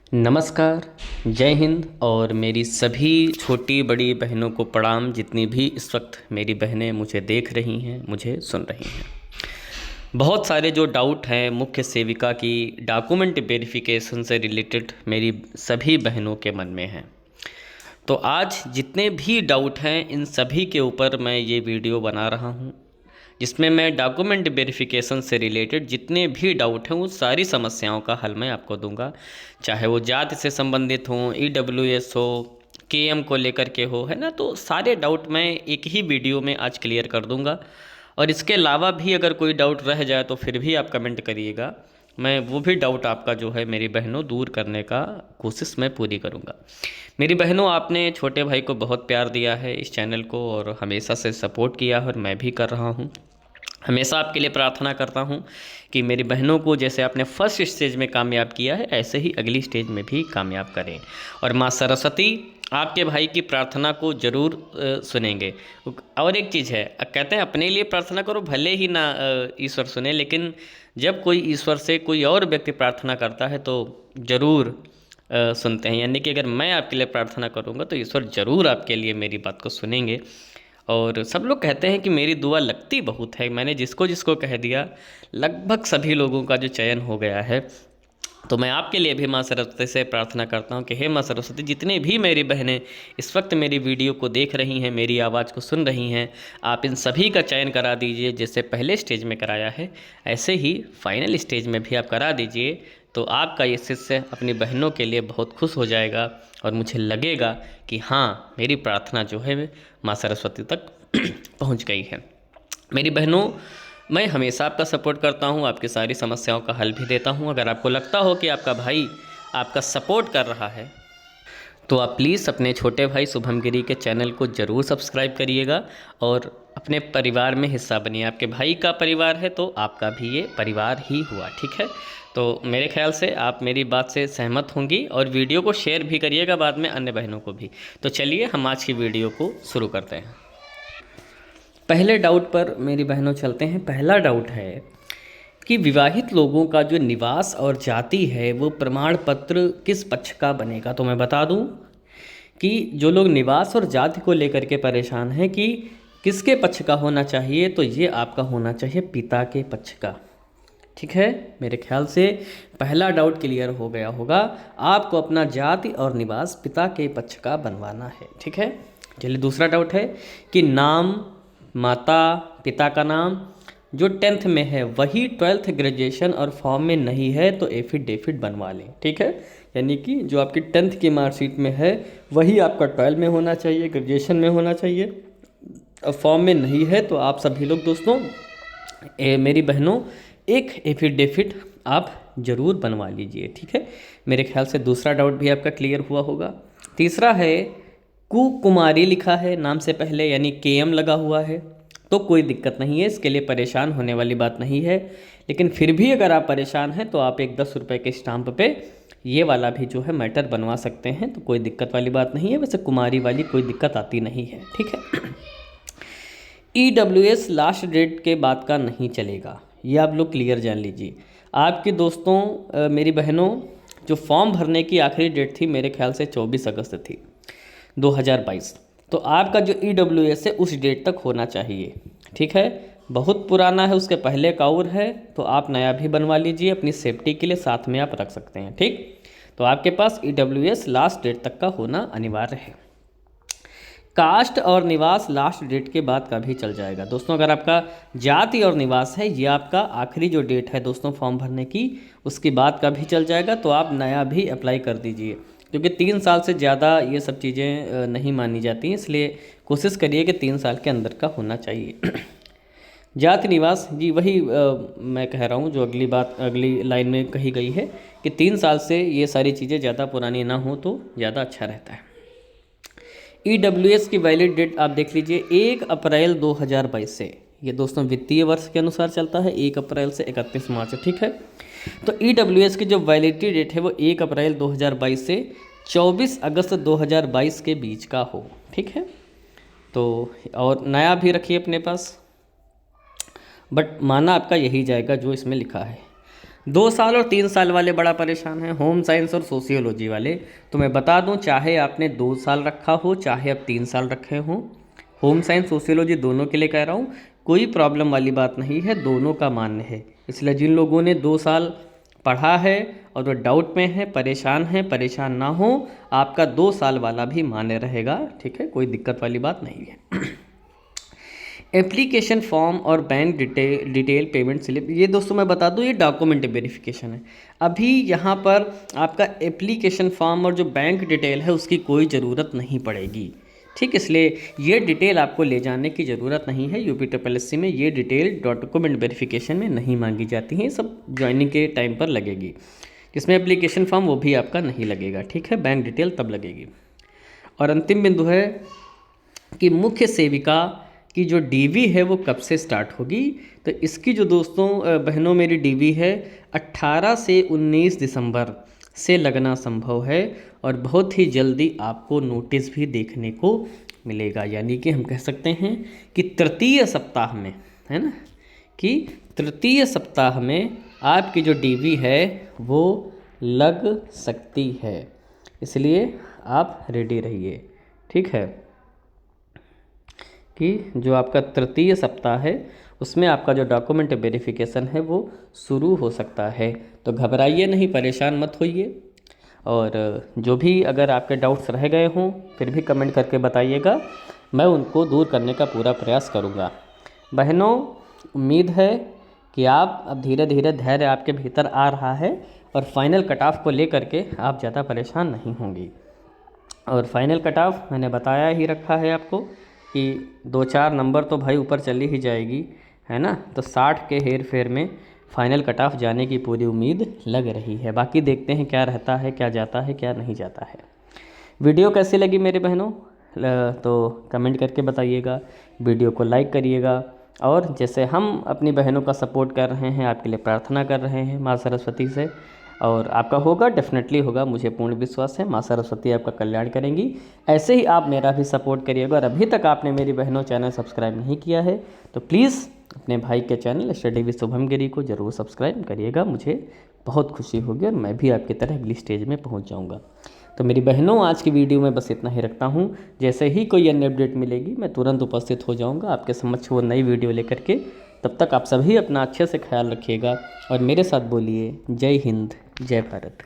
नमस्कार, जय हिंद और मेरी सभी छोटी बड़ी बहनों को प्रणाम, जितनी भी इस वक्त मेरी बहनें मुझे देख रही हैं, मुझे सुन रही हैं। बहुत सारे जो डाउट हैं मुख्य सेविका की डॉक्यूमेंट वेरिफिकेशन से रिलेटेड मेरी सभी बहनों के मन में हैं। तो आज जितने भी डाउट हैं इन सभी के ऊपर मैं ये वीडियो बना रहा हूँ, जिसमें मैं डॉक्यूमेंट वेरिफिकेशन से रिलेटेड जितने भी डाउट हैं उस सारी समस्याओं का हल मैं आपको दूंगा। चाहे वो जाति से संबंधित हो, ईडब्ल्यूएस हो, केएम को लेकर के हो, है ना, तो सारे डाउट मैं एक ही वीडियो में आज क्लियर कर दूंगा। और इसके अलावा भी अगर कोई डाउट रह जाए तो फिर भी आप कमेंट करिएगा, मैं वो भी डाउट आपका जो है मेरी बहनों दूर करने का कोशिश मैं पूरी करूँगा। मेरी बहनों, आपने छोटे भाई को बहुत प्यार दिया है इस चैनल को और हमेशा से सपोर्ट किया है और मैं भी कर रहा हूँ। हमेशा आपके लिए प्रार्थना करता हूँ कि मेरी बहनों को जैसे आपने फर्स्ट स्टेज में कामयाब किया है ऐसे ही अगली स्टेज में भी कामयाब करें। और माँ सरस्वती आपके भाई की प्रार्थना को ज़रूर सुनेंगे। और एक चीज़ है, कहते हैं अपने लिए प्रार्थना करो भले ही ना ईश्वर सुने, लेकिन जब कोई ईश्वर से कोई और व्यक्ति प्रार्थना करता है तो ज़रूर सुनते हैं। यानी कि अगर मैं आपके लिए प्रार्थना करूँगा तो ईश्वर ज़रूर आपके लिए मेरी बात को सुनेंगे। और सब लोग कहते हैं कि मेरी दुआ लगती बहुत है। मैंने जिसको जिसको कह दिया लगभग सभी लोगों का जो चयन हो गया है। तो मैं आपके लिए भी माँ सरस्वती से प्रार्थना करता हूँ कि हे माँ सरस्वती, जितनी भी मेरी बहनें इस वक्त मेरी वीडियो को देख रही हैं, मेरी आवाज़ को सुन रही हैं, आप इन सभी का चयन करा दीजिए। जैसे पहले स्टेज में कराया है ऐसे ही फाइनल स्टेज में भी आप करा दीजिए। तो आपका ये शिष्य अपनी बहनों के लिए बहुत खुश हो जाएगा और मुझे लगेगा कि हाँ, मेरी प्रार्थना जो है माँ सरस्वती तक पहुँच गई है। मेरी बहनों, मैं हमेशा आपका सपोर्ट करता हूँ, आपकी सारी समस्याओं का हल भी देता हूँ। अगर आपको लगता हो कि आपका भाई आपका सपोर्ट कर रहा है तो आप प्लीज़ अपने छोटे भाई शुभम गिरी के चैनल को ज़रूर सब्सक्राइब करिएगा और अपने परिवार में हिस्सा बनिए। आपके भाई का परिवार है तो आपका भी ये परिवार ही हुआ, ठीक है। तो मेरे ख्याल से आप मेरी बात से सहमत होंगी और वीडियो को शेयर भी करिएगा बाद में अन्य बहनों को भी। तो चलिए हम आज की वीडियो को शुरू करते हैं। पहले डाउट पर मेरी बहनों चलते हैं। पहला डाउट है कि विवाहित लोगों का जो निवास और जाति है वो प्रमाण पत्र किस पक्ष का बनेगा। तो मैं बता दूं कि जो लोग निवास और जाति को लेकर के परेशान हैं कि किसके पक्ष का होना चाहिए, तो ये आपका होना चाहिए पिता के पक्ष का, ठीक है। मेरे ख्याल से पहला डाउट क्लियर हो गया होगा। आपको अपना जाति और निवास पिता के पक्ष का बनवाना है, ठीक है। चलिए, दूसरा डाउट है कि नाम, माता पिता का नाम जो 10th में है वही 12th ग्रेजुएशन और फॉर्म में नहीं है तो एफिडेविट बनवा लें, ठीक है। यानी कि जो आपकी 10th की मार्कशीट में है वही आपका 12 में होना चाहिए, ग्रेजुएशन में होना चाहिए। और फॉर्म में नहीं है तो आप सभी लोग दोस्तों, मेरी बहनों, एक एफिडेविट आप ज़रूर बनवा लीजिए, ठीक है। मेरे ख्याल से दूसरा डाउट भी आपका क्लियर हुआ होगा। तीसरा है कुमारी लिखा है नाम से पहले, यानी केएम लगा हुआ है तो कोई दिक्कत नहीं है, इसके लिए परेशान होने वाली बात नहीं है। लेकिन फिर भी अगर आप परेशान हैं तो आप एक 10 रुपये के स्टाम्प पे ये वाला भी जो है मैटर बनवा सकते हैं, तो कोई दिक्कत वाली बात नहीं है। वैसे कुमारी वाली कोई दिक्कत आती नहीं है, ठीक है। ईडब्ल्यूएस लास्ट डेट के बाद का नहीं चलेगा, ये आप लोग क्लियर जान लीजिए। आपके दोस्तों, मेरी बहनों, जो फॉर्म भरने की आखिरी डेट थी मेरे ख्याल से 24 अगस्त थी 2022। तो आपका जो ईडब्ल्यूएस है उस डेट तक होना चाहिए, ठीक है। बहुत पुराना है, उसके पहले का और है तो आप नया भी बनवा लीजिए, अपनी सेफ्टी के लिए साथ में आप रख सकते हैं, ठीक। तो आपके पास ईडब्ल्यूएस लास्ट डेट तक का होना अनिवार्य है। कास्ट और निवास लास्ट डेट के बाद का भी चल जाएगा दोस्तों। अगर आपका जाति और निवास है ये आपका आखिरी जो डेट है दोस्तों फॉर्म भरने की, उसके बाद का भी चल जाएगा, तो आप नया भी अप्लाई कर दीजिए, क्योंकि 3 साल से ज़्यादा ये सब चीज़ें नहीं मानी जाती हैं, इसलिए कोशिश करिए कि 3 साल के अंदर का होना चाहिए। जाति निवास जी वही मैं कह रहा हूँ जो अगली लाइन में कही गई है कि 3 साल से ये सारी चीज़ें ज़्यादा पुरानी ना हो तो ज़्यादा अच्छा रहता है। ईडब्ल्यूएस की वैलिड डेट आप देख लीजिए 1 अप्रैल 2022 से, ये दोस्तों वित्तीय वर्ष के अनुसार चलता है, 1 अप्रैल से 31 मार्च, ठीक है। तो ईडब्ल्यूएस की जो वैलिडिटी डेट है वो 1 अप्रैल 2022 से 24 अगस्त 2022 के बीच का हो, ठीक है। तो और नया भी रखिए अपने पास, बट माना आपका यही जाएगा जो इसमें लिखा है। 2 साल और 3 साल वाले बड़ा परेशान हैं, होम साइंस और सोशियोलॉजी वाले। तो मैं बता दूं, चाहे आपने 2 साल रखा हो, चाहे आप 3 साल रखे हों, होम साइंस सोशियोलॉजी दोनों के लिए कह रहा हूँ, कोई प्रॉब्लम वाली बात नहीं है, दोनों का मान्य है। इसलिए जिन लोगों ने 2 साल पढ़ा है और वो डाउट में है, परेशान ना हो, आपका 2 साल वाला भी मान्य रहेगा, ठीक है, कोई दिक्कत वाली बात नहीं है। एप्लीकेशन फॉर्म और बैंक डिटेल पेमेंट स्लिप, ये दोस्तों मैं बता दूं, ये डॉक्यूमेंट वेरिफिकेशन है। अभी यहाँ पर आपका एप्लीकेशन फॉर्म और जो बैंक डिटेल है उसकी कोई ज़रूरत नहीं पड़ेगी, ठीक। इसलिए ये डिटेल आपको ले जाने की ज़रूरत नहीं है। UPSSC में ये डिटेल डॉक्यूमेंट वेरिफिकेशन में नहीं मांगी जाती हैं, सब ज्वाइनिंग के टाइम पर लगेगी। जिसमें एप्लीकेशन फॉर्म वो भी आपका नहीं लगेगा, ठीक है, बैंक डिटेल तब लगेगी। और अंतिम बिंदु है कि मुख्य सेविका की जो DV है वो कब से स्टार्ट होगी। तो इसकी जो दोस्तों बहनों मेरी DV है 18 से 19 दिसंबर से लगना संभव है, और बहुत ही जल्दी आपको नोटिस भी देखने को मिलेगा। यानी कि हम कह सकते हैं कि तृतीय सप्ताह में, है ना, कि तृतीय सप्ताह में आपकी जो DV है वो लग सकती है। इसलिए आप रेडी रहिए, ठीक है, कि जो आपका तृतीय सप्ताह है उसमें आपका जो डॉक्यूमेंट वेरिफिकेशन है वो शुरू हो सकता है। तो घबराइए नहीं, परेशान मत होइए, और जो भी अगर आपके डाउट्स रह गए हों फिर भी कमेंट करके बताइएगा, मैं उनको दूर करने का पूरा प्रयास करूँगा। बहनों, उम्मीद है कि आप अब धीरे धीरे धैर्य आपके भीतर आ रहा है और फाइनल कट ऑफ को लेकर के आप ज़्यादा परेशान नहीं होंगी। और फाइनल कट ऑफ मैंने बताया ही रखा है आपको कि 2-4 नंबर तो भाई ऊपर चली ही जाएगी, है ना। तो 60 के हेर फेर में फाइनल कट ऑफ जाने की पूरी उम्मीद लग रही है। बाकी देखते हैं क्या रहता है, क्या जाता है, क्या नहीं जाता है। वीडियो कैसी लगी मेरे बहनों, तो कमेंट करके बताइएगा, वीडियो को लाइक करिएगा, और जैसे हम अपनी बहनों का सपोर्ट कर रहे हैं, आपके लिए प्रार्थना कर रहे हैं माँ सरस्वती से, और आपका होगा, डेफिनेटली होगा, मुझे पूर्ण विश्वास है। माँ सरस्वती आपका कल्याण करेंगी। ऐसे ही आप मेरा भी सपोर्ट करिएगा, और अभी तक आपने मेरी बहनों चैनल सब्सक्राइब नहीं किया है तो प्लीज़ अपने भाई के चैनल स्टडी विद शुभम गिरी को ज़रूर सब्सक्राइब करिएगा। मुझे बहुत खुशी होगी और मैं भी आपकी तरह अगली स्टेज में पहुँच जाऊँगा। तो मेरी बहनों, आज की वीडियो में बस इतना ही रखता हूँ। जैसे ही कोई अन्य अपडेट मिलेगी मैं तुरंत उपस्थित हो जाऊँगा आपके समक्ष वो नई वीडियो लेकर के। तब तक आप सभी अपना अच्छे से ख्याल रखिएगा और मेरे साथ बोलिए जय हिंद, जय भारत।